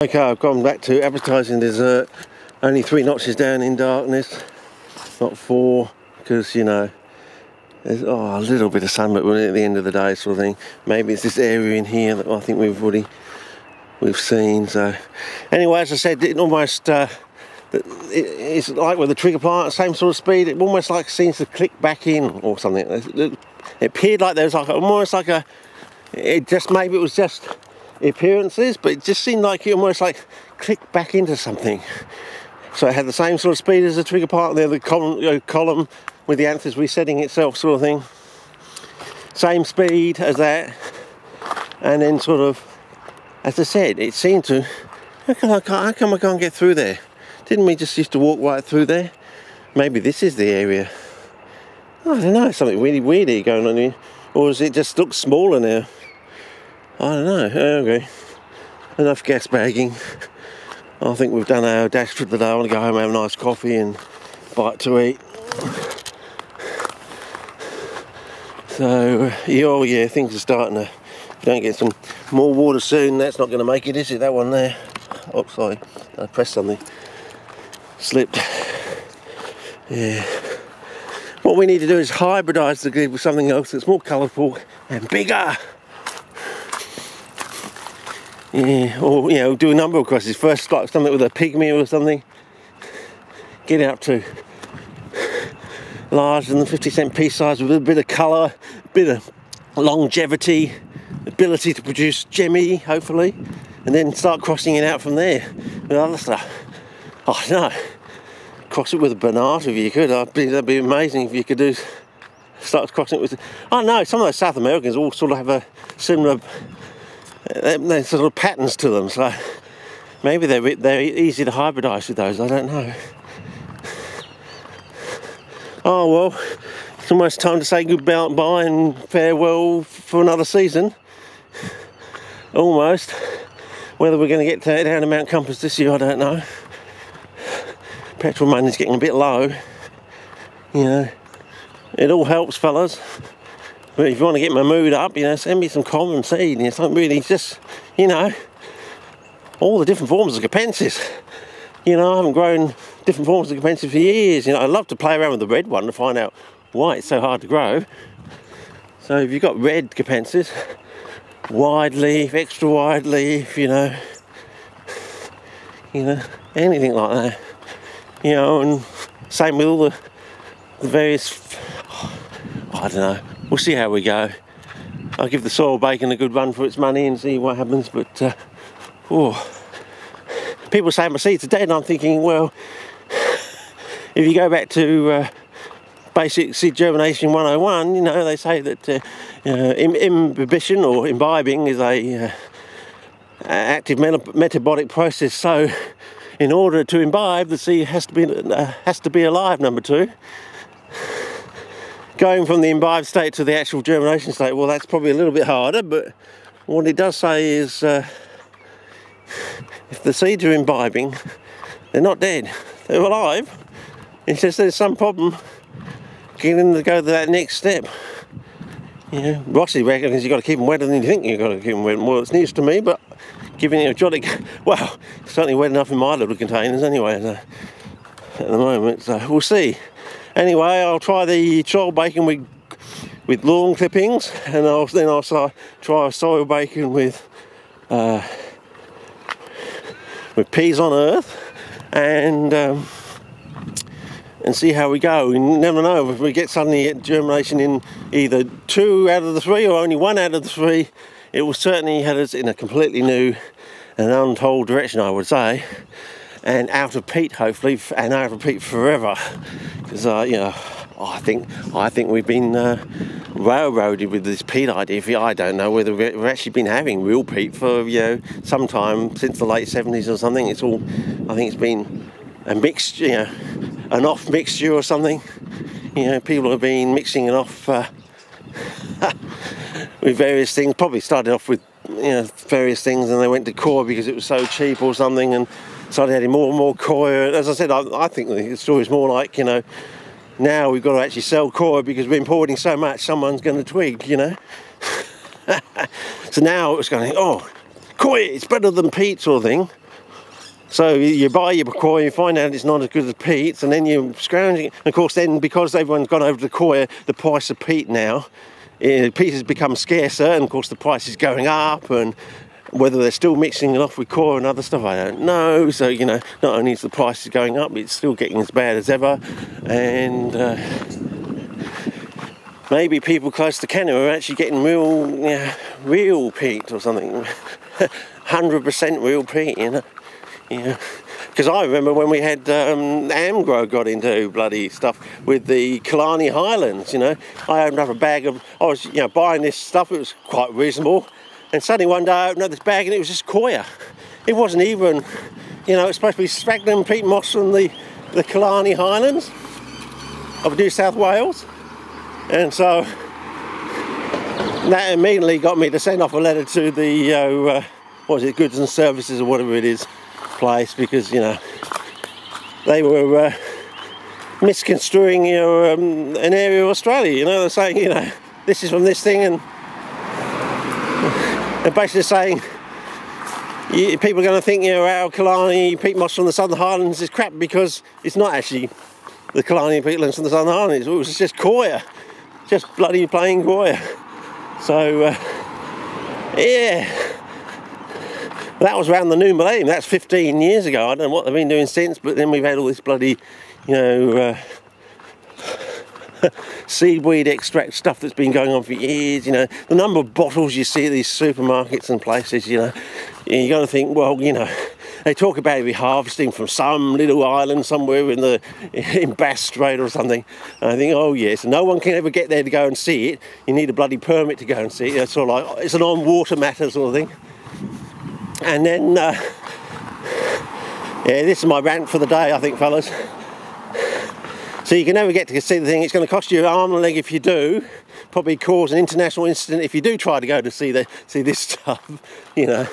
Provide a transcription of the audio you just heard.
Okay, I've gone back to advertising dessert. Only 3 notches down in darkness, not 4, because, you know, there's a little bit of sun, but we're at the end of the day sort of thing. Maybe it's this area in here that I think we've seen. So anyway, as I said, it almost it's like with the trigger plant, same sort of speed. It almost like seems to click back in or something. It appeared like there was like almost like a. Maybe it was just appearances, but it just seemed like it almost like clicked back into something. So it had the same sort of speed as the trigger part there, the column with the anthers resetting itself sort of thing. Same speed as that. And then sort of, as I said, it seemed to, how come I can't get through there? Didn't we just used to walk right through there? Maybe this is the area. I don't know, something really weird here going on here. Or does it just look smaller now? I don't know. Okay. Enough gas bagging. I think we've done our dash for the day. I want to go home and have a nice coffee and bite to eat. So, yeah, things are starting to... If you don't get some more water soon, that's not going to make it, is it? That one there. Oh, sorry. I pressed something. Slipped. Yeah. What we need to do is hybridise the glide with something else that's more colourful and bigger. Yeah, or, you know, do a number of crosses. First, like something with a pygmy or something. Get it up to larger than the 50-cent piece size with a bit of colour, a bit of longevity, ability to produce gemmy, hopefully, and then start crossing it out from there with other stuff. I don't know. Cross it with a banana if you could. That'd be amazing if you could start crossing it with. I don't know. Some of those South Americans all sort of have a similar. They're sort of patterns to them, so maybe they're easy to hybridise with those. I don't know. Oh well, it's almost time to say goodbye and farewell for another season. Almost. Whether we're going to get down to Mount Compass this year, I don't know. Petrol money's getting a bit low. You know, it all helps, fellas. But if you want to get my mood up, you know, send me some common seed. It's not really just, you know, all the different forms of Capensis. You know, I haven't grown different forms of Capensis for years. You know, I'd love to play around with the red one to find out why it's so hard to grow. So if you've got red Capensis, wide leaf, extra wide leaf, you know, anything like that. You know, and same with all the various, I don't know. We'll see how we go. I'll give the soil bacon a good run for its money and see what happens. But, people say my seeds are dead, and I'm thinking, well, if you go back to basic seed germination 101, you know, they say that imbibition or imbibing is a active metabolic process. So, in order to imbibe, the seed has to be alive. Number 2. Going from the imbibed state to the actual germination state, well, that's probably a little bit harder, but what it does say is if the seeds are imbibing, they're not dead, they're alive. It's just there's some problem getting them to go to that next step. You know, Rossi reckons you've got to keep them wetter than you think you've got to keep them wet. Well, it's news to me, but giving it a jolly, well, it's certainly wet enough in my little containers anyway, so, at the moment, so we'll see. Anyway, I'll try the soil bacon with lawn clippings, and then I'll try a soil bacon with peas on earth, and see how we go. We never know if we get germination in either 2 out of the 3 or only 1 out of the 3. It will certainly head us in a completely new and untold direction, I would say. And out of peat, hopefully, and out of peat forever, because you know, I think we've been railroaded with this peat idea. I don't know whether we've actually been having real peat for, you know, some time since the late 70s or something. It's all, I think it's been a mixture, you know, an off mixture or something. You know, people have been mixing it off with various things. Probably started off with, you know, various things, and they went to coir because it was so cheap or something, and started adding more and more coir. As I said, I think the story's more like, you know, now we've got to actually sell coir because we're importing so much, someone's going to twig, you know. So now it's going, oh, coir, it's better than peat sort of thing. So you buy your coir, you find out it's not as good as peats, and then you're scrounging. And of course, then because everyone's gone over to the coir, the price of peat now, peat has become scarcer, and of course the price is going up. And whether they're still mixing it off with coir and other stuff, I don't know. So you know, not only is the price going up, it's still getting as bad as ever. And maybe people close to Canada are actually getting real peat or something, 100% real peat, you know. Yeah, because I remember when we had Amgro got into bloody stuff with the Killarney Highlands, you know. I opened up a bag of, I was, you know, buying this stuff, it was quite reasonable, and suddenly one day I opened up this bag and it was just coir. It wasn't even, you know, it's supposed to be sphagnum peat moss from the Killarney Highlands of New South Wales, and so that immediately got me to send off a letter to the, what was it, Goods and Services or whatever it is, place, because you know they were misconstruing, you know, an area of Australia. You know, they're saying, you know, this is from this thing, and they're basically saying people are going to think, you know, our Killarney peat moss from the Southern Highlands is crap because it's not actually the Killarney peatlands from the Southern Highlands. It was just coir, just bloody plain coir. So yeah. That was around the new millennium. That's 15 years ago. I don't know what they've been doing since, but then we've had all this bloody, you know, seaweed extract stuff that's been going on for years. You know, the number of bottles you see at these supermarkets and places, you know, you got to think, well, you know, they talk about it harvesting from some little island somewhere in Bass Strait or something. And I think, oh yes, no one can ever get there to go and see it. You need a bloody permit to go and see it. It's sort of like, it's an on-water matter sort of thing. And then, yeah, this is my rant for the day, I think, fellas. So you can never get to see the thing. It's going to cost you an arm and a leg if you do. Probably cause an international incident if you do try to go to see this stuff, you know.